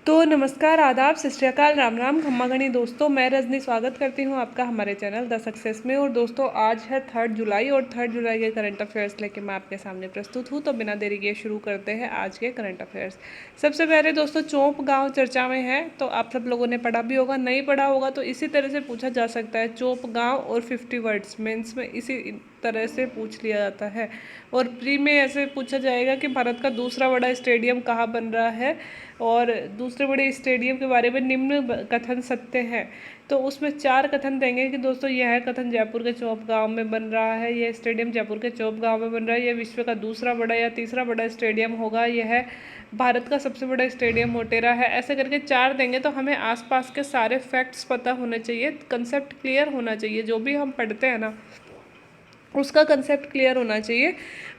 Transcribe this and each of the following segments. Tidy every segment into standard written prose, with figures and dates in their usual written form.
तो नमस्कार, आदाब, सत श्री अकाल, राम राम, खम्मा गणी दोस्तों। मैं रजनी स्वागत करती हूँ आपका हमारे चैनल द सक्सेस में। और दोस्तों, आज है 3 जुलाई और 3 जुलाई के करंट अफेयर्स लेके मैं आपके सामने प्रस्तुत हूँ। तो बिना देरी के शुरू करते हैं आज के करंट अफेयर्स। सबसे पहले दोस्तों, चौप गांव चर्चा में है, तो आप सब लोगों ने पढ़ा भी होगा, नहीं पढ़ा होगा तो इसी तरह से पूछा जा सकता है। चौप गाँव और 50 वर्ड्स मेंस में इसी तरह से पूछ लिया जाता है। और प्री में ऐसे पूछा जाएगा कि भारत का दूसरा बड़ा स्टेडियम कहाँ बन रहा है, और दूसरे बड़े स्टेडियम के बारे में निम्न कथन सत्य हैं। तो उसमें 4 कथन देंगे कि दोस्तों यह कथन जयपुर के चौप गांव में बन रहा है, यह स्टेडियम जयपुर के चौप गांव में बन रहा है, यह विश्व का दूसरा बड़ा या तीसरा बड़ा स्टेडियम होगा, यह भारत का सबसे बड़ा स्टेडियम मोटेरा है। ऐसे करके 4 देंगे तो हमें आसपास के सारे फैक्ट्स पता होने चाहिए, कंसेप्ट क्लियर होना चाहिए। जो भी हम पढ़ते हैं ना, उसका कंसेप्ट क्लियर होना चाहिए,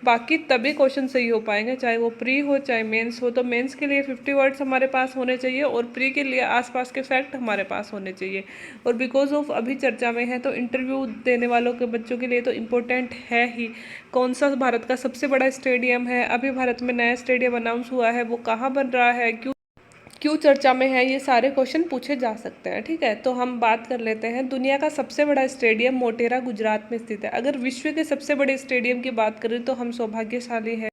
बाकी तभी क्वेश्चन सही हो पाएंगे, चाहे वो प्री हो चाहे मेंस हो। तो मेंस के लिए 50 वर्ड्स हमारे पास होने चाहिए और प्री के लिए आसपास के फैक्ट हमारे पास होने चाहिए। और बिकॉज ऑफ अभी चर्चा में है तो इंटरव्यू देने वालों के बच्चों के लिए तो इम्पोर्टेंट है ही। कौन सा भारत का सबसे बड़ा स्टेडियम है, अभी भारत में नया स्टेडियम अनाउंस हुआ है, वो कहाँ बन रहा है, क्यों क्यों चर्चा में है, ये सारे क्वेश्चन पूछे जा सकते हैं। ठीक है, तो हम बात कर लेते हैं। दुनिया का सबसे बड़ा स्टेडियम मोटेरा गुजरात में स्थित है। अगर विश्व के सबसे बड़े स्टेडियम की बात करें तो हम सौभाग्यशाली हैं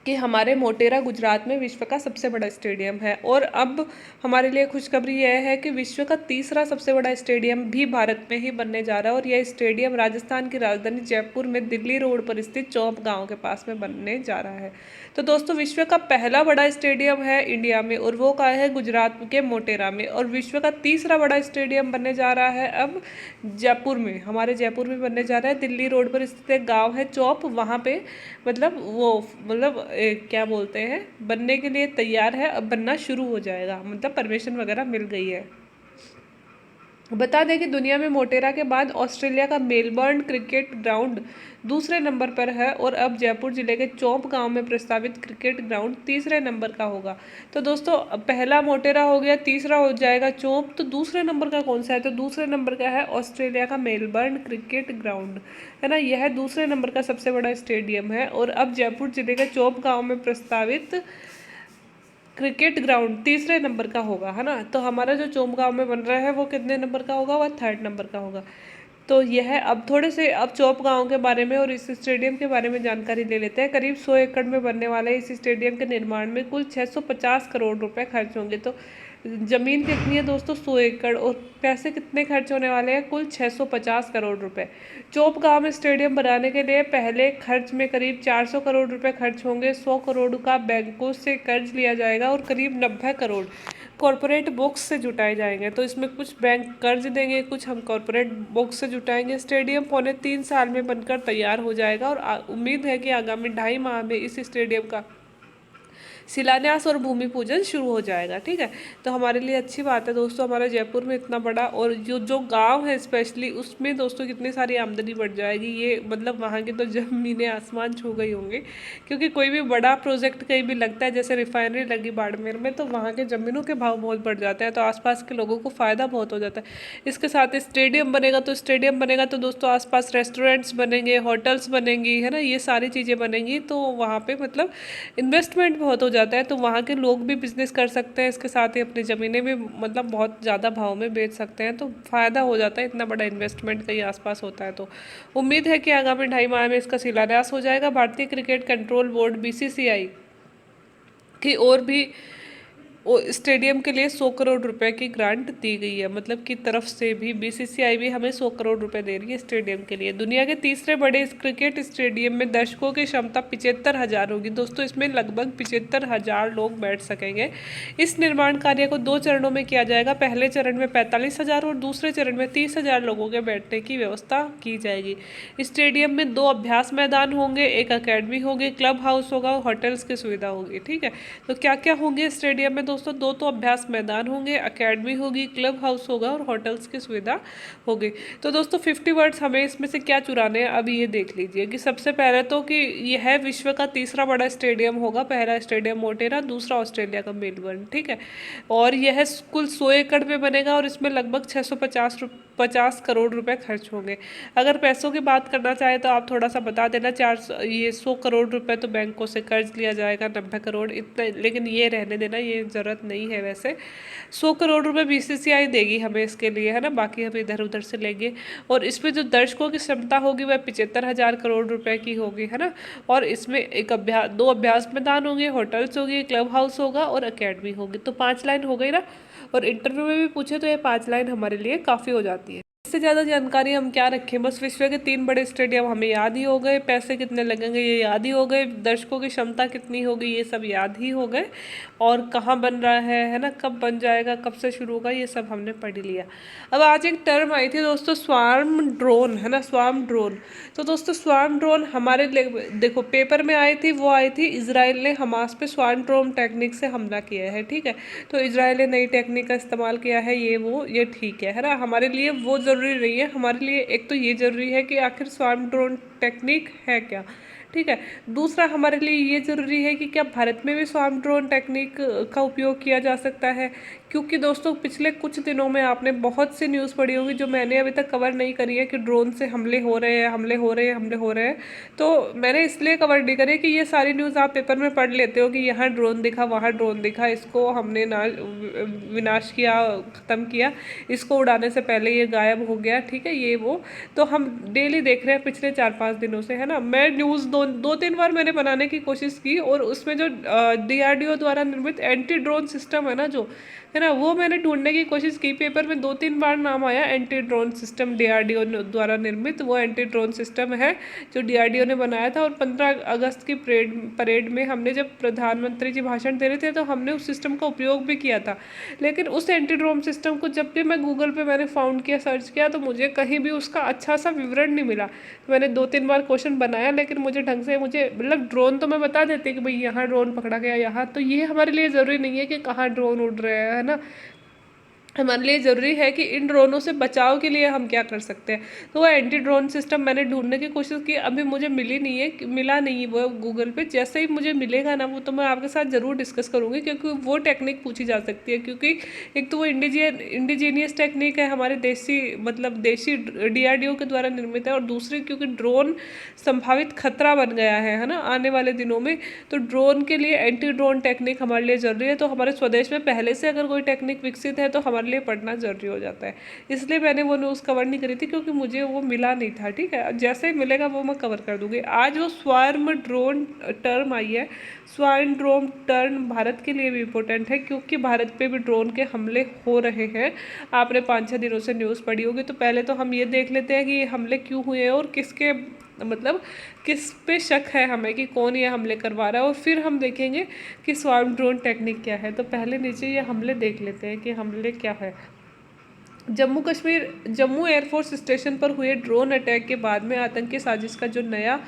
कि हमारे मोटेरा गुजरात में विश्व का सबसे बड़ा स्टेडियम है। और अब हमारे लिए खुशखबरी यह है कि विश्व का तीसरा सबसे बड़ा स्टेडियम भी भारत में ही बनने जा रहा है, और यह स्टेडियम राजस्थान की राजधानी जयपुर में दिल्ली रोड पर स्थित चौप गांव के पास में बनने जा रहा है। तो दोस्तों, विश्व का पहला बड़ा स्टेडियम है इंडिया में, और वो का है गुजरात के मोटेरा में। और विश्व का तीसरा बड़ा स्टेडियम बनने जा रहा है अब जयपुर में, हमारे जयपुर में बनने जा रहा है। दिल्ली रोड पर स्थित एक गाँव है चौप, वहाँ पे मतलब क्या बोलते हैं, बनने के लिए तैयार है, अब बनना शुरू हो जाएगा, मतलब परमिशन वगैरह मिल गई है। बता दें कि दुनिया में मोटेरा के बाद ऑस्ट्रेलिया का मेलबर्न क्रिकेट ग्राउंड दूसरे नंबर पर है, और अब जयपुर जिले के चौप गांव में प्रस्तावित क्रिकेट ग्राउंड तीसरे नंबर का होगा। तो दोस्तों, पहला मोटेरा हो गया, तीसरा हो जाएगा चौप, तो दूसरे नंबर का कौन सा है? तो दूसरे नंबर का है ऑस्ट्रेलिया का मेलबर्न क्रिकेट ग्राउंड, है ना। यह दूसरे नंबर का सबसे बड़ा स्टेडियम है, और अब जयपुर जिले के चौप गाँव में प्रस्तावित क्रिकेट ग्राउंड तीसरे नंबर का होगा, है ना। तो हमारा जो चौप में बन रहा है वो कितने नंबर का होगा? वह 3rd नंबर का होगा। तो यह अब थोड़े से अब चौप गांव के बारे में और इस स्टेडियम के बारे में जानकारी ले लेते हैं। करीब 100 एकड़ में बनने वाले इस स्टेडियम के निर्माण में कुल 650 करोड़ रुपए खर्च होंगे। तो जमीन कितनी है दोस्तों? 100 एकड़, और पैसे कितने खर्च होने वाले हैं? कुल 650 करोड़ रुपए। चौप गांव में स्टेडियम बनाने के लिए पहले खर्च में करीब 400 करोड़ रुपए खर्च होंगे। 100 करोड़ का बैंकों से कर्ज लिया जाएगा, और करीब 90 करोड़ कॉरपोरेट बॉक्स से जुटाए जाएंगे। तो इसमें कुछ बैंक कर्ज देंगे, कुछ हम कॉरपोरेट बॉक्स से जुटाएंगे। स्टेडियम 3.25 साल में बनकर तैयार हो जाएगा, और उम्मीद है कि आगामी 2.5 माह में इस स्टेडियम का शिलान्यास और भूमि पूजन शुरू हो जाएगा। ठीक है, तो हमारे लिए अच्छी बात है दोस्तों, हमारे जयपुर में इतना बड़ा, और जो जो गांव है स्पेशली उसमें दोस्तों कितनी सारी आमदनी बढ़ जाएगी। ये मतलब वहाँ की तो ज़मीनें आसमान छू गई होंगी, क्योंकि कोई भी बड़ा प्रोजेक्ट कहीं भी लगता है, जैसे रिफाइनरी लगी बाड़मेर में, तो वहाँ के ज़मीनों के भाव बहुत बढ़ जाते हैं, तो आसपास के लोगों को फ़ायदा बहुत हो जाता है। इसके साथ स्टेडियम बनेगा, तो स्टेडियम बनेगा तो दोस्तों आसपास रेस्टोरेंट्स बनेंगे, होटल्स बनेंगी, है ना, ये सारी चीज़ें बनेंगी, तो वहाँ पे मतलब इन्वेस्टमेंट बहुत हो जाता है, तो वहाँ के लोग भी बिजनेस कर सकते हैं। इसके साथ ही अपनी ज़मीनें भी मतलब बहुत ज़्यादा भाव में बेच सकते हैं, तो फ़ायदा हो जाता है, इतना बड़ा इन्वेस्टमेंट कहीं आसपास होता है। तो उम्मीद है कि आगामी 2.5 माह में इसका शिलान्यास हो जाएगा। भारतीय क्रिकेट कंट्रोल बोर्ड BCCI की और भी स्टेडियम के लिए 100 करोड़ रुपए की ग्रांट दी गई है, मतलब की तरफ से भी BCCI भी हमें 100 करोड़ रुपए दे रही है स्टेडियम के लिए। दुनिया के तीसरे बड़े इस क्रिकेट स्टेडियम में दर्शकों की क्षमता 75,000 होगी दोस्तों, इसमें लगभग 75,000 लोग बैठ सकेंगे। इस निर्माण कार्य को 2 चरणों में किया जाएगा। पहले चरण में 45,000 और दूसरे चरण में 30,000 लोगों के बैठने की व्यवस्था की जाएगी। स्टेडियम में 2 अभ्यास मैदान होंगे, एक अकेडमी होगी, क्लब हाउस होगा, होटल्स की सुविधा होगी। ठीक है, तो क्या क्या होंगे स्टेडियम में दोस्तों? 2 तो अभ्यास मैदान होंगे, अकेडमी होगी, क्लब हाउस होगा, और होटल्स की सुविधा होगी। तो दोस्तों 50 वर्ड्स हमें इसमें से क्या चुराने हैं, अभी ये देख लीजिए कि सबसे पहले तो कि यह विश्व का तीसरा बड़ा स्टेडियम होगा। पहला स्टेडियम मोटेरा, दूसरा ऑस्ट्रेलिया का मेलबर्न। ठीक है, और यह कुल 100 एकड़ में बनेगा, और इसमें लगभग 50 करोड़ रुपए खर्च होंगे। अगर पैसों की बात करना चाहे तो आप थोड़ा सा बता देना, 100 करोड़ रुपए तो बैंकों से कर्ज लिया जाएगा, 90 करोड़ इतना, लेकिन ये रहने देना, ये ज़रूरत नहीं है वैसे। 100 करोड़ रुपए बीसीसीआई देगी हमें इसके लिए, है ना, बाकी हम इधर उधर से लेंगे। और इसमें जो दर्शकों की क्षमता होगी वह 75,000 करोड़ रुपए की होगी, है ना। और इसमें एक अभ्यास, 2 अभ्यास मैदान होंगे, होटल्स होगी, क्लब हाउस होगा और अकेडमी होगी। तो 5 लाइन हो गई ना। और इंटरव्यू में भी पूछे तो ये 5 लाइन हमारे लिए काफ़ी हो जाती है। इससे ज़्यादा जानकारी हम क्या रखें, बस विश्व के 3 बड़े स्टेडियम हमें याद ही हो गए, पैसे कितने लगेंगे ये याद ही हो गए, दर्शकों की क्षमता कितनी होगी ये सब याद ही हो गए, और कहाँ बन रहा है ना, कब बन जाएगा, कब से शुरू होगा, ये सब हमने पढ़ लिया। अब आज एक टर्म आई थी दोस्तों, स्वार्म ड्रोन, है ना, स्वार्म ड्रोन। तो दोस्तों स्वार्म ड्रोन हमारे देखो पेपर में आई थी, वो आई थी इजराइल ने हमास पे स्वार्म ड्रोन टेक्निक से हमला किया है, ठीक है। तो इजराइल ने नई टेक्निक का इस्तेमाल किया है, ये ठीक है ना। हमारे लिए वो ज़रूरी नहीं है, हमारे लिए एक तो ये ज़रूरी है कि आखिर स्वार्म ड्रोन टेक्निक है क्या, ठीक है। दूसरा हमारे लिए ये ज़रूरी है कि क्या भारत में भी स्वार्म ड्रोन टेक्निक का उपयोग किया जा सकता है, क्योंकि दोस्तों पिछले कुछ दिनों में आपने बहुत सी न्यूज़ पढ़ी होगी जो मैंने अभी तक कवर नहीं करी है कि ड्रोन से हमले हो रहे हैं, हमले हो रहे हैं, हमले हो रहे हैं। तो मैंने इसलिए कवर नहीं करी कि ये सारी न्यूज़ आप पेपर में पढ़ लेते हो कि यहाँ ड्रोन दिखा, वहाँ ड्रोन दिखा, इसको हमने विनाश किया, ख़त्म किया, इसको उड़ाने से पहले ये गायब हो गया, ठीक है, ये वो। तो हम डेली देख रहे हैं पिछले 4-5 दिनों से, है ना। मैं न्यूज़ 2-3 बार मैंने बनाने की कोशिश की, और उसमें जो DRDO द्वारा निर्मित एंटी ड्रोन सिस्टम है ना, जो है ना, वो मैंने ढूंढने की कोशिश की। पेपर में 2-3 बार नाम आया एंटी ड्रोन सिस्टम DRDO द्वारा निर्मित, वो एंटी ड्रोन सिस्टम है जो DRDO ने बनाया था। और 15 अगस्त की परेड में हमने जब प्रधानमंत्री जी भाषण दे रहे थे तो हमने उस सिस्टम का उपयोग भी किया था। लेकिन उस एंटी ड्रोन सिस्टम को जब भी मैं गूगल पे मैंने फाउंड किया, सर्च किया, तो मुझे कहीं भी उसका अच्छा सा विवरण नहीं मिला। तो मैंने 2-3 बार क्वेश्चन बनाया, लेकिन मुझे ढंग से, मुझे मतलब ड्रोन तो मैं बता देती कि भाई यहाँ ड्रोन पकड़ा गया, यहाँ, तो ये हमारे लिए ज़रूरी नहीं है कि कहाँ ड्रोन उड़ रहे हैं, है ना। हमारे लिए ज़रूरी है कि इन ड्रोनों से बचाव के लिए हम क्या कर सकते हैं। तो वो एंटी ड्रोन सिस्टम मैंने ढूंढने की कोशिश की, अभी मुझे मिली नहीं है, मिला नहीं वो गूगल पे। जैसे ही मुझे मिलेगा ना वो, तो मैं आपके साथ ज़रूर डिस्कस करूँगी, क्योंकि वो टेक्निक पूछी जा सकती है। क्योंकि एक तो वो इंडिजीनियस टेक्निक है, हमारे देसी, मतलब देशी DRDO के द्वारा निर्मित है, और दूसरी क्योंकि ड्रोन संभावित खतरा बन गया है ना, आने वाले दिनों में। तो ड्रोन के लिए एंटी ड्रोन टेक्निक हमारे लिए ज़रूरी है। तो हमारे स्वदेश में पहले से अगर कोई टेक्निक विकसित है तो हमारे लिए पढ़ना जरूरी हो जाता है। इसलिए मैंने वो न्यूज़ कवर नहीं करी थी, क्योंकि मुझे वो मिला नहीं था, ठीक है। जैसे ही मिलेगा वो मैं कवर कर दूंगी। आज वो स्वार्म ड्रोन टर्म आई है। स्वार्म ड्रोन टर्म भारत के लिए भी इम्पोर्टेंट है, क्योंकि भारत पे भी ड्रोन के हमले हो रहे हैं। आपने 5-6 दिनों से न्यूज़ पढ़ी होगी। तो पहले तो हम ये देख लेते हैं कि ये हमले क्यों हुए हैं, और किसके, मतलब किस पे शक है हमें कि कौन ये हमले करवा रहा है, और फिर हम देखेंगे कि स्वार्म ड्रोन टेक्निक क्या है। तो पहले नीचे ये हमले देख लेते हैं कि हमले क्या है। जम्मू एयरफोर्स स्टेशन पर हुए ड्रोन अटैक के बाद में आतंकी साजिश का जो नया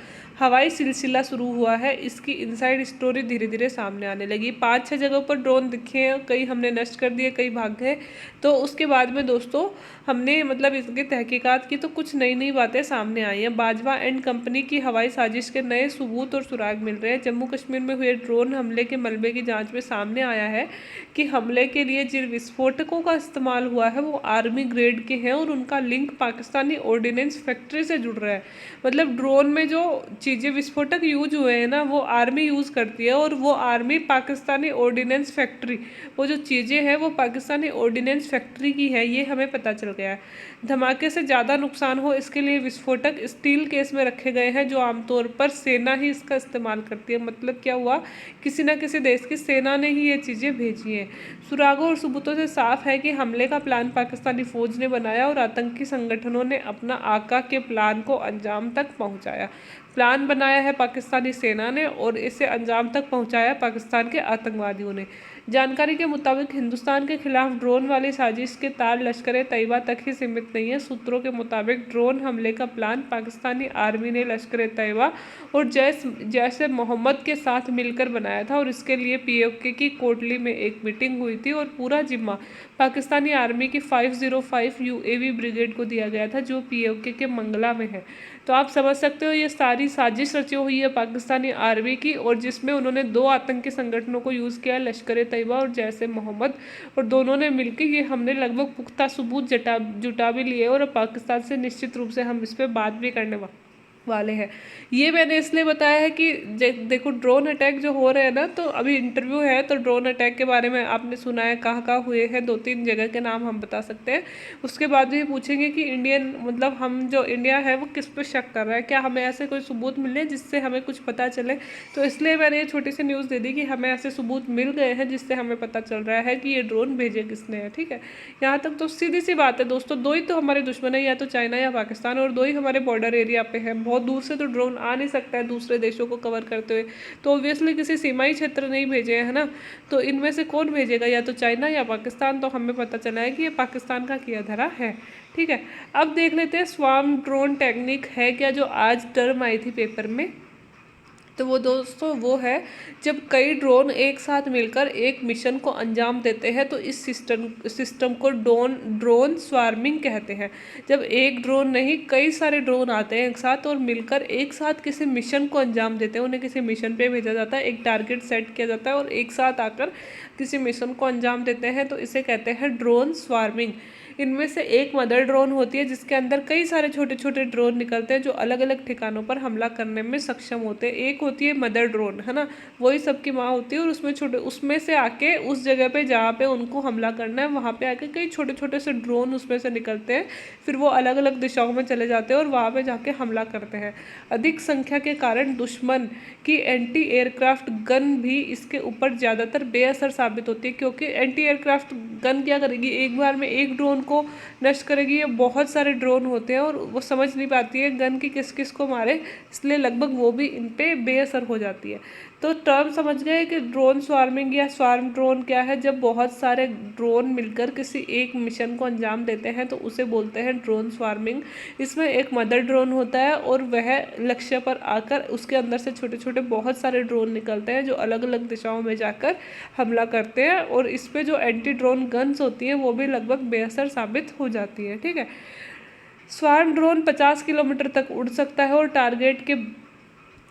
हवाई सिलसिला शुरू हुआ है, इसकी इनसाइड स्टोरी धीरे धीरे सामने आने लगी। 5-6 जगहों पर ड्रोन दिखे हैं, कई हमने नष्ट कर दिए, कई भाग गए। तो उसके बाद में दोस्तों हमने मतलब इसकी तहकीकात की, तो कुछ नई नई बातें सामने आई हैं। बाजवा एंड कंपनी की हवाई साजिश के नए सबूत और सुराग मिल रहे हैं। जम्मू कश्मीर में हुए ड्रोन हमले के मलबे की जांच में सामने आया है कि हमले के लिए जिन विस्फोटकों का इस्तेमाल हुआ है वो आर्मी ग्रेड के हैं, और उनका लिंक पाकिस्तानी ऑर्डिनेंस फैक्ट्री से जुड़ रहा है। मतलब ड्रोन में जो चीज़ें विस्फोटक यूज हुए हैं ना, वो आर्मी यूज़ करती है, और वो आर्मी पाकिस्तानी ऑर्डिनेंस फैक्ट्री, वो जो चीज़ें हैं वो पाकिस्तानी ऑर्डिनेंस फैक्ट्री की है, ये हमें पता चल गया है। धमाके से ज़्यादा नुकसान हो इसके लिए विस्फोटक स्टील केस में रखे गए हैं, जो आमतौर पर सेना ही इसका इस्तेमाल करती है। मतलब क्या हुआ, किसी न किसी देश की सेना ने ही ये चीज़ें भेजी हैं। सुरागों और सबूतों से साफ है कि हमले का प्लान पाकिस्तानी फौज ने बनाया, और आतंकी संगठनों ने अपना आका के प्लान को अंजाम तक पहुंचाया। प्लान बनाया है पाकिस्तानी सेना ने, और इसे अंजाम तक पहुंचाया पाकिस्तान के आतंकवादियों ने। जानकारी के मुताबिक हिंदुस्तान के खिलाफ ड्रोन वाली साजिश के तार लश्कर तैयबा तक ही सीमित नहीं है। सूत्रों के मुताबिक ड्रोन हमले का प्लान पाकिस्तानी आर्मी ने लश्कर तैयबा और जैश ए मोहम्मद के साथ मिलकर बनाया था, और इसके लिए POK की कोटली में एक मीटिंग हुई थी, और पूरा जिम्मा पाकिस्तानी आर्मी की 505 UAV ब्रिगेड को दिया गया था, जो POK के मंगला में है। तो आप समझ सकते हो ये सारी साजिश रची हुई है पाकिस्तानी आर्मी की, और जिसमें उन्होंने 2 आतंकी संगठनों को यूज़ किया है, लश्कर तैयबा और जैश ए मोहम्मद, और दोनों ने मिलकर ये हमने लगभग पुख्ता सबूत जुटा भी लिए और पाकिस्तान से निश्चित रूप से हम इस पर बात भी करने वाले हैं। ये मैंने इसलिए बताया है कि देखो ड्रोन अटैक जो हो रहे हैं ना, तो अभी इंटरव्यू है तो ड्रोन अटैक के बारे में आपने सुना है कहाँ कहाँ हुए हैं, 2-3 जगह के नाम हम बता सकते हैं। उसके बाद भी पूछेंगे कि इंडियन मतलब हम जो इंडिया है वो किस पे शक कर रहा है, क्या हमें ऐसे कोई सबूत मिले जिससे हमें कुछ पता चले। तो इसलिए मैंने ये छोटी सी न्यूज़ दे दी कि हमें ऐसे सबूत मिल गए हैं जिससे हमें पता चल रहा है कि ये ड्रोन भेजे किसने है। ठीक है, यहाँ तक तो सीधी सी बात है दोस्तों, दो ही तो हमारे दुश्मन है, या तो चाइना या पाकिस्तान, और दो ही हमारे बॉर्डर एरिया पे है। बहुत दूर से तो ड्रोन आ नहीं सकता है दूसरे देशों को कवर करते हुए, तो ऑब्वियसली किसी सीमाई क्षेत्र नहीं भेजे हैं, है ना। तो इनमें से कौन भेजेगा, या तो चाइना या पाकिस्तान। तो हमें पता चला है कि ये पाकिस्तान का किया धरा है। ठीक है, अब देख लेते हैं स्वार्म ड्रोन टेक्निक है क्या, जो आज टर्म आई थी पेपर में। तो वो दोस्तों वो है जब कई ड्रोन एक साथ मिलकर एक मिशन को अंजाम देते हैं, तो इस सिस्टम को ड्रोन स्वार्मिंग कहते हैं। जब एक ड्रोन नहीं कई सारे ड्रोन आते हैं एक साथ और मिलकर एक साथ किसी मिशन को अंजाम देते हैं, उन्हें किसी मिशन पे भेजा जाता है, एक टारगेट सेट किया जाता है और एक साथ आकर किसी मिशन को अंजाम देते हैं, तो इसे कहते हैं ड्रोन स्वार्मिंग। इनमें से एक मदर ड्रोन होती है जिसके अंदर कई सारे छोटे छोटे ड्रोन निकलते हैं जो अलग अलग ठिकानों पर हमला करने में सक्षम होते हैं। एक होती है मदर ड्रोन, है ना, वही सबकी माँ होती है, और उसमें से आके उस जगह पे जहाँ पे उनको हमला करना है वहाँ पे आके कई छोटे छोटे से ड्रोन उसमें से निकलते हैं, फिर वो अलग अलग दिशाओं में चले जाते हैं और वहाँ पे जाके हमला करते हैं। अधिक संख्या के कारण दुश्मन की एंटी एयरक्राफ्ट गन भी इसके ऊपर ज़्यादातर बेअसर साबित होती है, क्योंकि एंटी एयरक्राफ्ट गन क्या करेगी, एक बार में एक ड्रोन को नष्ट करेगी। ये बहुत सारे ड्रोन होते हैं और वो समझ नहीं पाती है गन की किस किस को मारे, इसलिए लगभग वो भी इन पे बेअसर हो जाती है। तो टर्म समझ गए कि ड्रोन स्वार्मिंग या स्वार्म ड्रोन क्या है। जब बहुत सारे ड्रोन मिलकर किसी एक मिशन को अंजाम देते हैं तो उसे बोलते हैं ड्रोन स्वार्मिंग। इसमें एक मदर ड्रोन होता है और वह लक्ष्य पर आकर उसके अंदर से छोटे छोटे बहुत सारे ड्रोन निकलते हैं जो अलग अलग दिशाओं में जाकर हमला करते हैं, और इस पर जो एंटी ड्रोन गन्स होती हैं वो भी लगभग बेअसर साबित हो जाती है। ठीक है, स्वार्म ड्रोन 50 किलोमीटर तक उड़ सकता है और टारगेट के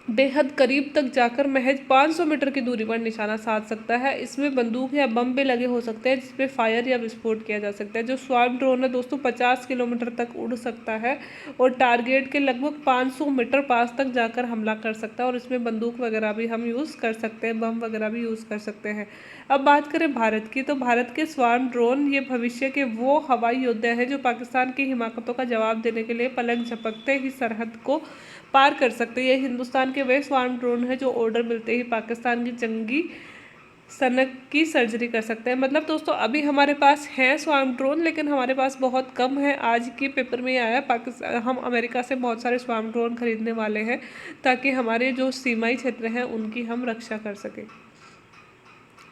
बेहद करीब तक जाकर महज 500 मीटर की दूरी पर निशाना साध सकता है। इसमें बंदूक या बम भी लगे हो सकते हैं जिसपे फायर या विस्फोट किया जा सकता है। जो स्वार्म ड्रोन है दोस्तों 50 किलोमीटर तक उड़ सकता है और टारगेट के लगभग 500 मीटर पास तक जाकर हमला कर सकता है, और इसमें बंदूक वगैरह भी हम यूज़ कर सकते हैं, बम वगैरह भी यूज़ कर सकते हैं। अब बात करें भारत की, तो भारत के स्वार्म ड्रोन ये भविष्य के वो हवाई योद्धा है जो पाकिस्तान की हिमाकतों का जवाब देने के लिए पलक झपकते ही सरहद को पार कर सकते हैं। ये हिंदुस्तान के वे स्वार्म ड्रोन है जो ऑर्डर मिलते ही पाकिस्तान की जंगी सनक की सर्जरी कर सकते हैं। मतलब दोस्तों अभी हमारे पास हैं स्वार्म ड्रोन, लेकिन हमारे पास बहुत कम है। आज के पेपर में आया पाकिस्तान, हम अमेरिका से बहुत सारे स्वार्म ड्रोन खरीदने वाले हैं ताकि हमारे जो सीमाई क्षेत्र हैं उनकी हम रक्षा कर सकें।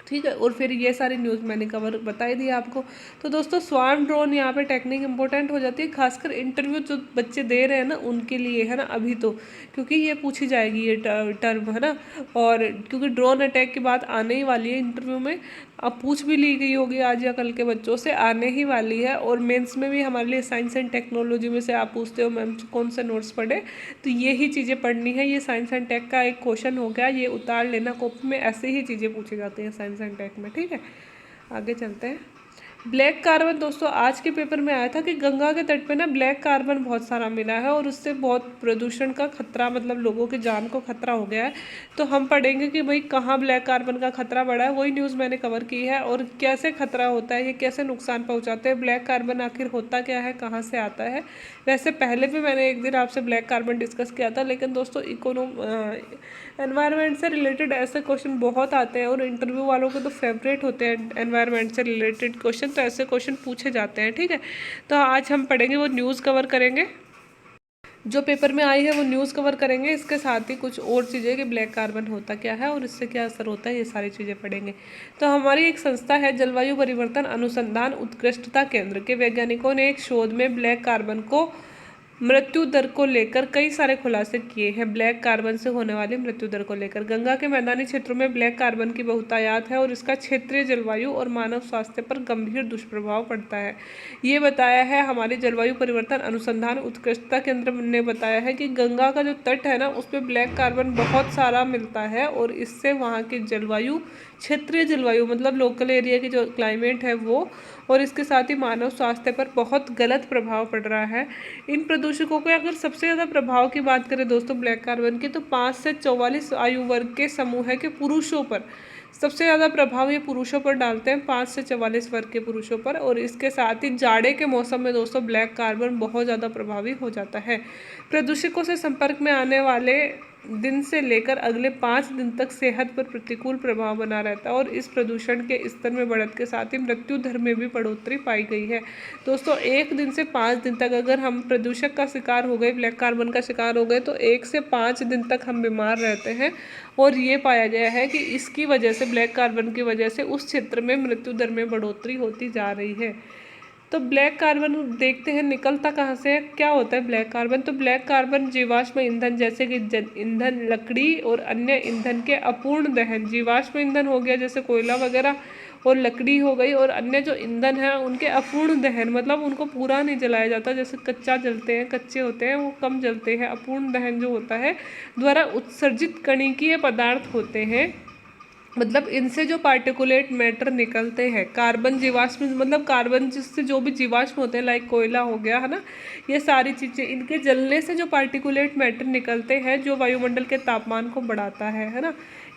ठीक है, और फिर ये सारी न्यूज़ मैंने कवर बता ही दी आपको। तो दोस्तों स्वार्म ड्रोन यहाँ पे टेक्निक इंपॉर्टेंट हो जाती है, खासकर इंटरव्यू जो बच्चे दे रहे हैं ना उनके लिए, है ना, अभी तो क्योंकि ये पूछी जाएगी ये टर्म, है ना, और क्योंकि ड्रोन अटैक की बात आने ही वाली है इंटरव्यू में, अब पूछ भी ली गई होगी आज या कल के बच्चों से, आने ही वाली है। और मेंस में भी हमारे लिए साइंस एंड टेक्नोलॉजी में से आप पूछते हो मैम कौन से नोट्स पढ़े, तो ये ही चीज़ें पढ़नी है। ये साइंस एंड टेक का एक क्वेश्चन हो गया, ये उतार लेना कॉपी में, ऐसे ही चीज़ें पूछी जाती हैं साइंस एंड टेक में। ठीक है, आगे चलते हैं। ब्लैक कार्बन दोस्तों आज के पेपर में आया था कि गंगा के तट पे ना ब्लैक कार्बन बहुत सारा मिला है और उससे बहुत प्रदूषण का खतरा, मतलब लोगों की जान को खतरा हो गया है। तो हम पढ़ेंगे कि भाई कहाँ ब्लैक कार्बन का खतरा बढ़ा है, वही न्यूज़ मैंने कवर की है, और कैसे खतरा होता है, ये कैसे नुकसान पहुँचाते हैं, ब्लैक कार्बन आखिर होता क्या है, कहाँ से आता है। वैसे पहले भी मैंने एक दिन आपसे ब्लैक कार्बन डिस्कस किया था, लेकिन दोस्तों एनवायरनमेंट से रिलेटेड ऐसे क्वेश्चन बहुत आते हैं और इंटरव्यू वालों को तो फेवरेट होते हैं एनवायरनमेंट से रिलेटेड क्वेश्चन, तो ऐसे क्वेश्चन पूछे जाते हैं। ठीक है, तो आज हम पढ़ेंगे, वो न्यूज़ कवर करेंगे जो पेपर में आई है, वो न्यूज़ कवर करेंगे। इसके साथ ही कुछ और चीज़ें कि ब्लैक कार्बन होता क्या है और इससे क्या असर होता है, ये सारी चीज़ें पढ़ेंगे। तो हमारी एक संस्था है जलवायु परिवर्तन अनुसंधान उत्कृष्टता केंद्र के वैज्ञानिकों ने एक शोध में ब्लैक कार्बन को मृत्यु दर को लेकर कई सारे खुलासे किए हैं। ब्लैक कार्बन से होने वाली मृत्यु दर को लेकर गंगा के मैदानी क्षेत्रों में ब्लैक कार्बन की बहुतायत है और इसका क्षेत्रीय जलवायु और मानव स्वास्थ्य पर गंभीर दुष्प्रभाव पड़ता है। ये बताया है हमारे जलवायु परिवर्तन अनुसंधान उत्कृष्टता केंद्र ने बताया है कि गंगा का जो तट है ना, उस पर ब्लैक कार्बन बहुत सारा मिलता है और इससे वहाँ की जलवायु, क्षेत्रीय जलवायु मतलब लोकल एरिया की जो क्लाइमेट है वो, और इसके साथ ही मानव स्वास्थ्य पर बहुत गलत प्रभाव पड़ रहा है। इन प्रदूषकों के अगर सबसे ज़्यादा प्रभाव की बात करें दोस्तों ब्लैक कार्बन की, तो 5 से 44 आयु वर्ग के समूह है कि पुरुषों पर सबसे ज़्यादा प्रभाव ये पुरुषों पर डालते हैं, 5 से 44 वर्ग के पुरुषों पर। और इसके साथ ही जाड़े के मौसम में दोस्तों ब्लैक कार्बन बहुत ज़्यादा प्रभावी हो जाता है। प्रदूषकों से संपर्क में आने वाले दिन से लेकर अगले 5 दिन तक सेहत पर प्रतिकूल प्रभाव बना रहता है और इस प्रदूषण के स्तर में बढ़त के साथ ही मृत्यु दर में भी बढ़ोतरी पाई गई है। दोस्तों 1 दिन से 5 दिन तक अगर हम प्रदूषक का शिकार हो गए, ब्लैक कार्बन का शिकार हो गए, तो 1 से 5 दिन तक हम बीमार रहते हैं। और ये पाया गया है कि इसकी वजह से, ब्लैक कार्बन की वजह से उस क्षेत्र में मृत्यु दर में बढ़ोतरी होती जा रही है। तो ब्लैक कार्बन देखते हैं निकलता कहाँ से है, क्या होता है ब्लैक कार्बन। तो ब्लैक कार्बन जीवाश्म ईंधन जैसे कि ईंधन, लकड़ी और अन्य ईंधन के अपूर्ण दहन, जीवाश्म ईंधन हो गया जैसे कोयला वगैरह, और लकड़ी हो गई, और अन्य जो ईंधन है उनके अपूर्ण दहन मतलब उनको पूरा नहीं जलाया जाता, जैसे कच्चा जलते हैं, कच्चे होते हैं वो कम जलते हैं, अपूर्ण दहन जो होता है द्वारा उत्सर्जित कणिकीय पदार्थ होते हैं। मतलब इनसे जो पार्टिकुलेट मैटर निकलते हैं, कार्बन जीवाश्म मतलब कार्बन जिससे जो भी जीवाश्म होते हैं, लाइक कोयला हो गया है ना, ये सारी चीज़ें, इनके जलने से जो पार्टिकुलेट मैटर निकलते हैं जो वायुमंडल के तापमान को बढ़ाता है ना।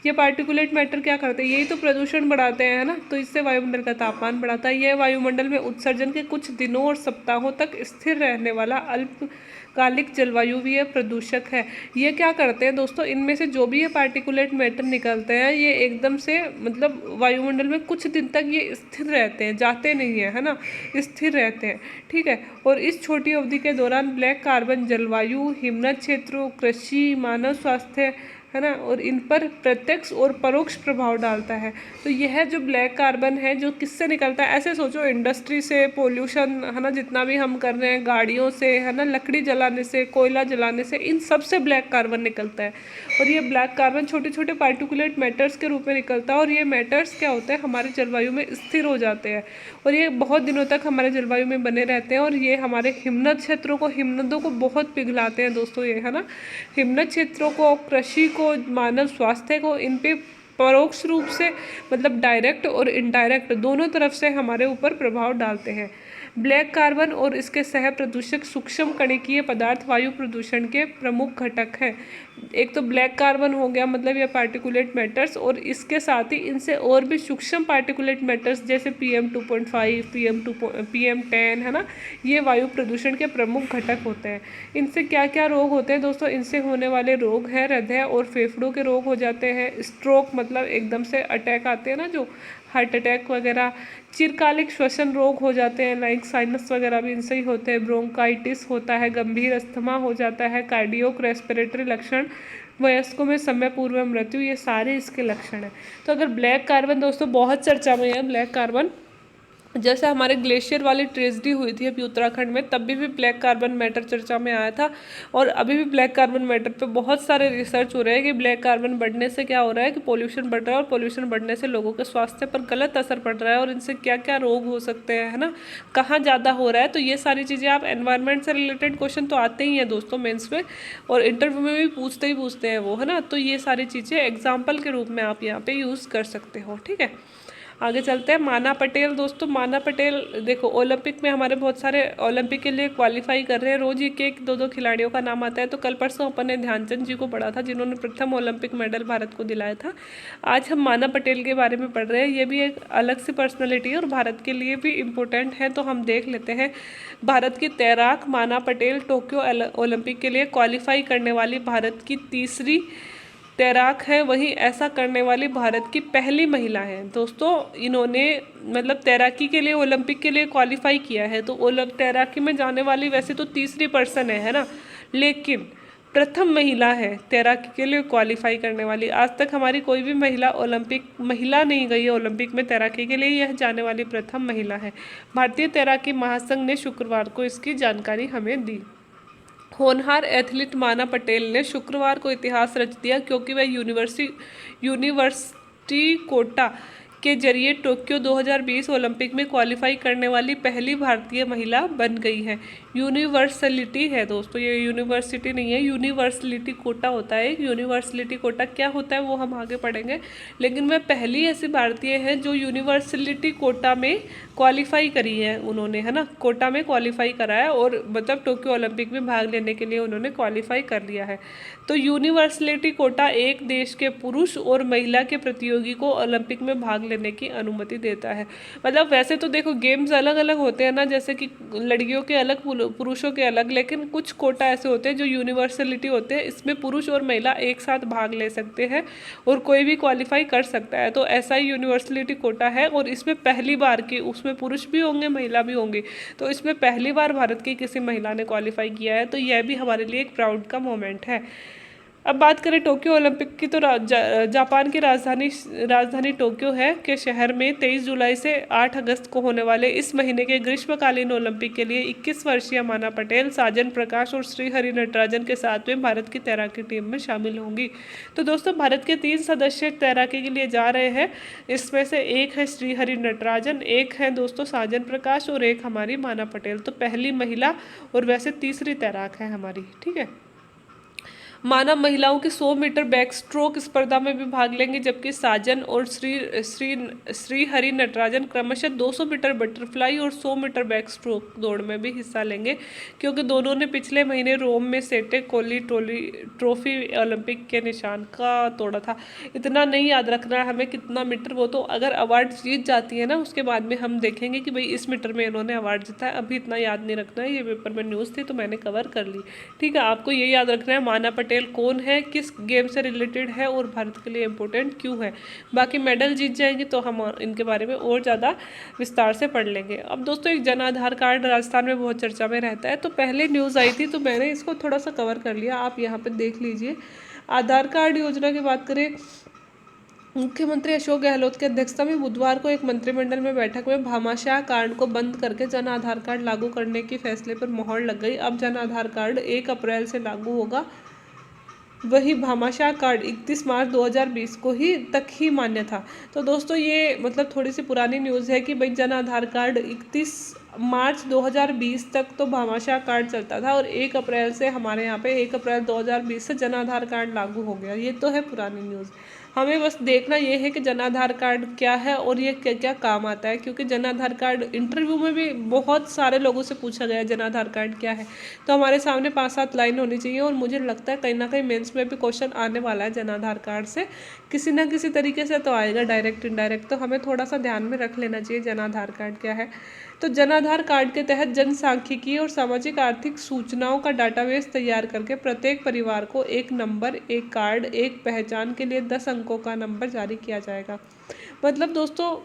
ये पार्टिकुलेट मैटर क्या करते हैं, यही तो प्रदूषण बढ़ाते हैं, है ना। तो इससे वायुमंडल का तापमान बढ़ाता है। यह वायुमंडल में उत्सर्जन के कुछ दिनों और सप्ताहों तक स्थिर रहने वाला अल्पकालिक जलवायुवीय प्रदूषक है। ये क्या करते हैं दोस्तों, इनमें से जो भी ये पार्टिकुलेट मैटर निकलते हैं ये एकदम से मतलब वायुमंडल में कुछ दिन तक ये स्थिर रहते हैं, जाते नहीं है ना, स्थिर रहते हैं, ठीक है। और इस छोटी अवधि के दौरान ब्लैक कार्बन जलवायु, हिमनद क्षेत्रों, कृषि, मानव स्वास्थ्य, है ना, और इन पर प्रत्यक्ष और परोक्ष प्रभाव डालता है। तो यह जो ब्लैक कार्बन है जो किससे निकलता है, ऐसे सोचो इंडस्ट्री से पोल्यूशन, है ना, जितना भी हम कर रहे हैं, गाड़ियों से, है ना, लकड़ी जलाने से, कोयला जलाने से, इन सब से ब्लैक कार्बन निकलता है। और ये ब्लैक कार्बन छोटे छोटे पार्टिकुलेट मैटर्स के रूप में निकलता है और ये मैटर्स क्या होते हैं, हमारे जलवायु में स्थिर हो जाते हैं और ये बहुत दिनों तक हमारे जलवायु में बने रहते हैं और ये हमारे हिमनद क्षेत्रों को, हिमनदों को बहुत पिघलाते हैं दोस्तों ये, है ना। हिमनद क्षेत्रों को, कृषि को, मानव स्वास्थ्य को, इन पे परोक्ष रूप से मतलब डायरेक्ट और इनडायरेक्ट दोनों तरफ से हमारे ऊपर प्रभाव डालते हैं। ब्लैक कार्बन और इसके सह प्रदूषक सूक्ष्म कणिकीय पदार्थ वायु प्रदूषण के प्रमुख घटक हैं। एक तो ब्लैक कार्बन हो गया मतलब ये पार्टिकुलेट मैटर्स, और इसके साथ ही इनसे और भी सूक्ष्म पार्टिकुलेट मैटर्स जैसे PM2.5, PM10, है ना, ये वायु प्रदूषण के प्रमुख घटक होते हैं। इनसे क्या क्या रोग होते हैं दोस्तों, इनसे होने वाले रोग हैं हृदय और फेफड़ों के रोग हो जाते हैं, स्ट्रोक मतलब एकदम से अटैक आते हैं ना, जो हार्ट अटैक वगैरह, चिरकालिक श्वसन रोग हो जाते हैं, लाइक साइनस वगैरह भी इनसे ही होते हैं, ब्रोंकाइटिस होता है, गंभीर अस्थमा हो जाता है, कार्डियोक रेस्पिरेटरी लक्षण, वयस्कों में समय पूर्व मृत्यु, ये सारे इसके लक्षण हैं। तो अगर ब्लैक कार्बन दोस्तों बहुत चर्चा में है, ब्लैक कार्बन जैसे हमारे ग्लेशियर वाली ट्रेजेडी हुई थी अभी उत्तराखंड में, तब भी ब्लैक कार्बन मैटर चर्चा में आया था और अभी भी ब्लैक कार्बन मैटर पे बहुत सारे रिसर्च हो रहे हैं कि ब्लैक कार्बन बढ़ने से क्या हो रहा है, कि पोल्यूशन बढ़ रहा है और पोल्यूशन बढ़ने से लोगों के स्वास्थ्य पर गलत असर पड़ रहा है और इनसे क्या क्या रोग हो सकते हैं, है ना, कहाँ ज़्यादा हो रहा है। तो ये सारी चीज़ें, आप एनवायरनमेंट से रिलेटेड क्वेश्चन तो आते ही हैं दोस्तों मेंस में, और इंटरव्यू में भी पूछते हैं वो, है ना। तो ये सारी चीज़ें एग्जाम्पल के रूप में आप यहाँ पे यूज़ कर सकते हो, ठीक है। आगे चलते हैं। माना पटेल दोस्तों, माना पटेल देखो ओलंपिक में हमारे बहुत सारे ओलंपिक के लिए क्वालिफाई कर रहे हैं, रोज एक एक दो दो खिलाड़ियों का नाम आता है। तो कल परसों अपन ने ध्यानचंद जी को पढ़ा था जिन्होंने प्रथम ओलंपिक मेडल भारत को दिलाया था। आज हम माना पटेल के बारे में पढ़ रहे हैं। ये भी एक अलग सी पर्सनैलिटी है और भारत के लिए भी इम्पोर्टेंट है, तो हम देख लेते हैं। भारत की तैराक माना पटेल टोक्यो ओलंपिक के लिए क्वालिफाई करने वाली भारत की तीसरी तैराक है, वहीं ऐसा करने वाली भारत की पहली महिला है दोस्तों। इन्होंने मतलब तैराकी के लिए ओलंपिक के लिए क्वालिफाई किया है, तो तैराकी में जाने वाली वैसे तो तीसरी पर्सन है ना, लेकिन प्रथम महिला है तैराकी के लिए क्वालिफाई करने वाली। आज तक हमारी कोई भी महिला नहीं गई है ओलंपिक में तैराकी के लिए, यह जाने वाली प्रथम महिला है। भारतीय तैराकी महासंघ ने शुक्रवार को इसकी जानकारी हमें दी। होनहार एथलीट माना पटेल ने शुक्रवार को इतिहास रच दिया, क्योंकि वह यूनिवर्सिटी कोटा के जरिए टोक्यो 2020 ओलंपिक में क्वालिफाई करने वाली पहली भारतीय महिला बन गई है। यूनिवर्सलिटी है दोस्तों, ये यूनिवर्सिटी नहीं है, यूनिवर्सलिटी कोटा होता है। यूनिवर्सलिटी कोटा क्या होता है वो हम आगे पढ़ेंगे, लेकिन वह पहली ऐसी भारतीय है जो यूनिवर्सलिटी कोटा में क्वालिफाई करी है उन्होंने, है ना, कोटा में क्वालिफाई करा है, और मतलब टोक्यो ओलंपिक में भाग लेने के लिए उन्होंने क्वालिफाई कर लिया है। तो यूनिवर्सलिटी कोटा एक देश के पुरुष और महिला के प्रतियोगी को ओलंपिक में भाग लेने की अनुमति देता है। मतलब वैसे तो देखो गेम्स अलग अलग होते हैं ना, जैसे कि लड़कियों के अलग पुरुषों के अलग, लेकिन कुछ कोटा ऐसे होते हैं जो यूनिवर्सलिटी होते हैं, इसमें पुरुष और महिला एक साथ भाग ले सकते हैं और कोई भी क्वालिफाई कर सकता है। तो ऐसा ही यूनिवर्सलिटी कोटा है, और इसमें पहली बार की, उसमें पुरुष भी होंगे महिला भी होंगी, तो इसमें पहली बार भारत की किसी महिला ने क्वालिफाई किया है, तो यह भी हमारे लिए एक प्राउड का मोमेंट है। अब बात करें टोक्यो ओलंपिक की, तो जापान की राजधानी टोक्यो है के शहर में 23 जुलाई से 8 अगस्त को होने वाले इस महीने के ग्रीष्मकालीन ओलंपिक के लिए 21 वर्षीय माना पटेल, साजन प्रकाश और श्रीहरि नटराजन के साथ में भारत की तैराकी टीम में शामिल होंगी। तो दोस्तों भारत के 3 सदस्य तैराकी के लिए जा रहे हैं, इसमें से एक है श्रीहरि नटराजन, एक है दोस्तों साजन प्रकाश और एक हमारी माना पटेल। तो पहली महिला और वैसे तीसरी तैराक है हमारी, ठीक है। माना महिलाओं की 100 मीटर बैक स्ट्रोक स्पर्धा में भी भाग लेंगे, जबकि साजन और श्री हरि नटराजन क्रमशः 200 मीटर बटरफ्लाई और 100 मीटर बैक स्ट्रोक दौड़ में भी हिस्सा लेंगे, क्योंकि दोनों ने पिछले महीने रोम में सेटे कोली ट्रॉफी ओलंपिक के निशान का तोड़ा था। इतना नहीं याद रखना है हमें कितना मीटर, वो तो अगर अवार्ड जीत जाती है ना उसके बाद में हम देखेंगे कि भाई इस मीटर में इन्होंने अवार्ड जीता है, अभी इतना याद नहीं रखना है, ये पेपर में न्यूज़ थी तो मैंने कवर कर ली, ठीक है। आपको ये याद रखना है माना पटेल कौन है, किस गेम से रिलेटेड है और भारत के लिए इम्पोर्टेंट क्यों है। बाकी मेडल जीत जाएंगे तो हम इनके बारे में और ज़्यादा विस्तार से पढ़ लेंगे। अब दोस्तों एक जन आधार कार्ड राजस्थान में बहुत चर्चा में रहता है, तो पहले न्यूज़ आई थी तो मैंने इसको थोड़ा सा कवर कर लिया, आप यहाँ पर देख लीजिए। आधार कार्ड योजना की बात करें, मुख्यमंत्री अशोक गहलोत की अध्यक्षता में बुधवार को एक मंत्रिमंडल में बैठक में भामाशाह कार्ड को बंद करके जन आधार कार्ड लागू करने के फैसले पर मोहर लग गई। अब जन आधार कार्ड 1 अप्रैल से लागू होगा, वही भामाशाह कार्ड 31 मार्च 2020 को ही तक ही मान्य था। तो दोस्तों ये मतलब थोड़ी सी पुरानी न्यूज़ है कि भाई जन आधार कार्ड 31 मार्च 2020 तक तो भामाशाह कार्ड चलता था, और 1 अप्रैल से हमारे यहाँ पे 1 अप्रैल 2020 से जन आधार कार्ड लागू हो गया। ये तो है पुरानी न्यूज़, हमें बस देखना ये है कि जन आधार कार्ड क्या है और ये क्या क्या काम आता है, क्योंकि जन आधार कार्ड इंटरव्यू में भी बहुत सारे लोगों से पूछा गया जन आधार कार्ड क्या है, तो हमारे सामने 5-7 लाइन होनी चाहिए, और मुझे लगता है कहीं ना कहीं मेंस में भी क्वेश्चन आने वाला है जन आधार कार्ड से, किसी ना किसी तरीके से तो आएगा, डायरेक्ट इनडायरेक्ट, तो हमें थोड़ा सा ध्यान में रख लेना चाहिए जन आधार कार्ड क्या है। तो जन आधार कार्ड के तहत जनसांख्यिकी और सामाजिक आर्थिक सूचनाओं का डाटाबेस तैयार करके प्रत्येक परिवार को एक नंबर, एक कार्ड, एक पहचान के लिए 10 अंकों का नंबर जारी किया जाएगा। मतलब दोस्तों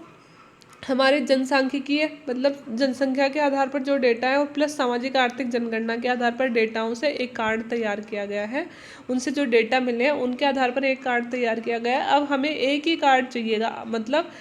हमारे जनसांख्यिकी है, मतलब जनसंख्या के आधार पर जो डेटा है, और प्लस सामाजिक आर्थिक जनगणना के आधार पर डेटाओं से एक कार्ड तैयार किया गया है, उनसे जो डेटा मिले हैं उनके आधार पर एक कार्ड तैयार किया गया है। अब हमें एक ही कार्ड चाहिएगा, मतलब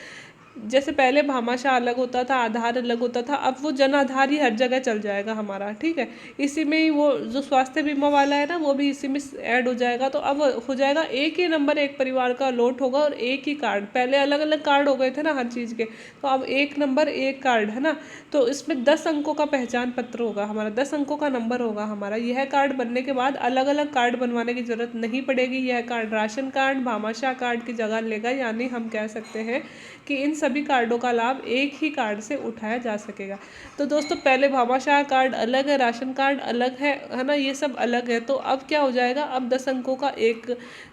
जैसे पहले भामाशाह अलग होता था, आधार अलग होता था, अब वो जन आधार ही हर जगह चल जाएगा हमारा, ठीक है। इसी में ही वो जो स्वास्थ्य बीमा वाला है ना वो भी इसी में ऐड हो जाएगा, तो अब हो जाएगा एक ही नंबर एक परिवार का अलॉट होगा और एक ही कार्ड। पहले अलग अलग कार्ड हो गए थे ना हर चीज़ के, तो अब एक नंबर एक कार्ड, है ना। तो इसमें 10 अंकों का पहचान पत्र होगा हमारा, 10 अंकों का नंबर होगा हमारा। यह कार्ड बनने के बाद अलग अलग कार्ड बनवाने की जरूरत नहीं पड़ेगी, यह card ration card, Bhamashah card की जगह लेगा, यानी हम कह सकते हैं कि इन सभी कार्डों का लाभ एक ही कार्ड से उठाया जा सकेगा। तो दोस्तों पहले भामाशाह कार्ड अलग है, राशन कार्ड अलग है ना, ये सब अलग है। तो अब क्या हो जाएगा, अब 10 अंकों का एक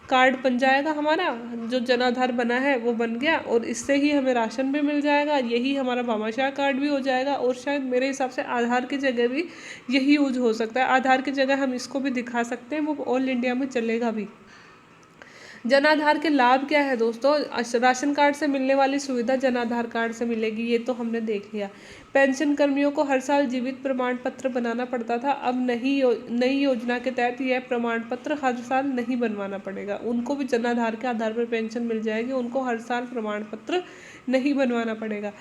कार्ड बन जाएगा हमारा, जो जन आधार बना है वो बन गया, और इससे ही हमें राशन भी मिल जाएगा, यही हमारा भामाशाह कार्ड भी हो जाएगा, और शायद मेरे हिसाब से आधार की जगह भी यही यूज हो सकता है। आधार की जगह हम इसको भी दिखा सकते हैं, वो ऑल इंडिया में चलेगा भी। जन आधार के लाभ क्या है दोस्तों, राशन कार्ड से मिलने वाली सुविधा जन आधार कार्ड से मिलेगी, ये तो हमने देख लिया। पेंशन कर्मियों को हर साल जीवित प्रमाण पत्र बनाना पड़ता था, अब नई योजना के तहत यह प्रमाण पत्र हर साल नहीं बनवाना पड़ेगा, उनको भी जन आधार के आधार पर पेंशन मिल जाएगी, उनको हर साल प्रमाण पत्र नहीं बनवाना पड़ेगा।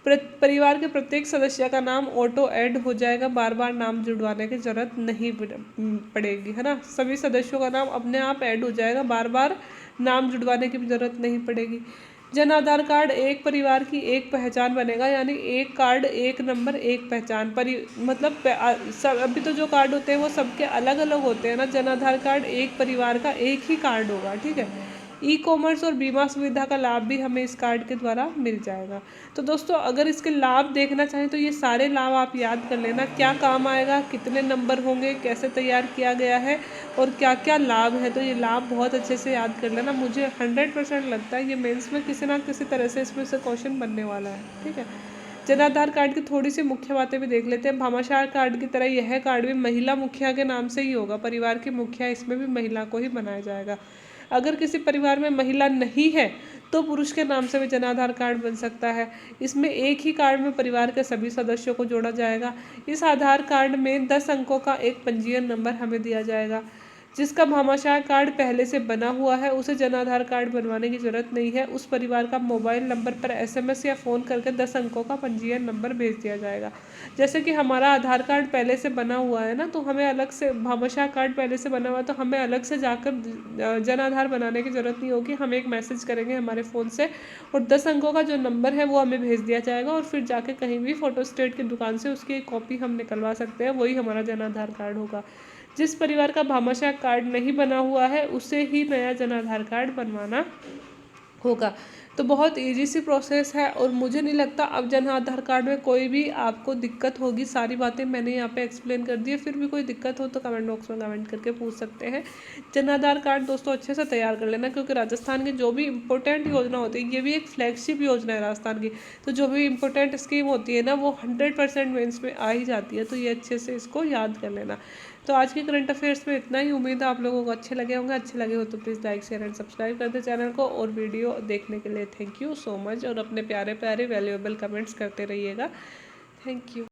परिवार के प्रत्येक सदस्य का नाम ऑटो ऐड हो जाएगा, बार बार नाम जुड़वाने की ज़रूरत नहीं पड़ेगी, है ना। सभी सदस्यों का नाम अपने आप ऐड हो जाएगा, बार बार नाम जुड़वाने की भी ज़रूरत नहीं पड़ेगी। जन आधार कार्ड एक परिवार की एक पहचान बनेगा, यानी एक कार्ड एक नंबर एक पहचान। मतलब अभी तो जो कार्ड होते हैं वो सबके अलग अलग होते हैं ना। जन आधार कार्ड एक परिवार का एक ही कार्ड होगा, ठीक है। ई कॉमर्स और बीमा सुविधा का लाभ भी हमें इस कार्ड के द्वारा मिल जाएगा। तो दोस्तों अगर इसके लाभ देखना चाहें तो ये सारे लाभ आप याद कर लेना, क्या काम आएगा, कितने नंबर होंगे, कैसे तैयार किया गया है और क्या क्या लाभ है। तो ये लाभ बहुत अच्छे से याद कर लेना। मुझे 100% लगता है ये मेंस में किसी ना किसी तरह से इसमें से क्वेश्चन बनने वाला है, ठीक है। जन आधार कार्ड की थोड़ी सी मुख्य बातें भी देख लेते हैं। भामाशाह कार्ड की तरह यह कार्ड भी महिला मुखिया के नाम से ही होगा, परिवार की मुखिया इसमें भी महिला को ही बनाया जाएगा। अगर किसी परिवार में महिला नहीं है तो पुरुष के नाम से भी जन आधार कार्ड बन सकता है। इसमें एक ही कार्ड में परिवार के सभी सदस्यों को जोड़ा जाएगा। इस आधार कार्ड में 10 अंकों का एक पंजीयन नंबर हमें दिया जाएगा। जिसका भामाशाह कार्ड पहले से बना हुआ है उसे जन आधार कार्ड बनवाने की ज़रूरत नहीं है। उस परिवार का मोबाइल नंबर पर SMS या फ़ोन करके 10 अंकों का पंजीयन नंबर भेज दिया जाएगा। जैसे कि हमारा आधार कार्ड पहले से बना हुआ है ना, तो हमें अलग से, भामाशाह कार्ड पहले से बना हुआ है तो हमें अलग से जाकर जन आधार बनाने की ज़रूरत नहीं होगी। हम एक मैसेज करेंगे हमारे फ़ोन से और 10 अंकों का जो नंबर है वो हमें भेज दिया जाएगा और फिर जाके कहीं भी फोटोस्टेट की दुकान से उसकी एक कॉपी हम निकलवा सकते हैं, वही हमारा जन आधार कार्ड होगा। जिस परिवार का भामाशाह कार्ड नहीं बना हुआ है उसे ही नया जन आधार कार्ड बनवाना होगा। तो बहुत इजी सी प्रोसेस है और मुझे नहीं लगता अब जन आधार कार्ड में कोई भी आपको दिक्कत होगी। सारी बातें मैंने यहाँ पे एक्सप्लेन कर दी है। फिर भी कोई दिक्कत हो तो कमेंट बॉक्स में कमेंट करके पूछ सकते हैं। जन आधार कार्ड दोस्तों अच्छे से तैयार कर लेना, क्योंकि राजस्थान की जो भी इंपॉर्टेंट योजना होती है, ये भी एक फ्लैगशिप योजना है राजस्थान की, तो जो भी इंपॉर्टेंट स्कीम होती है ना वो 100% मेंस में आ ही जाती है। तो ये अच्छे से इसको याद कर लेना। तो आज के करंट अफेयर्स में इतना ही। उम्मीद है आप लोगों को अच्छे लगे होंगे। अच्छे लगे हो तो please like share and subscribe कर दे चैनल को। और वीडियो देखने के लिए थैंक यू सो मच और अपने प्यारे प्यारे वैल्यूएबल कमेंट्स करते रहिएगा। Thank you.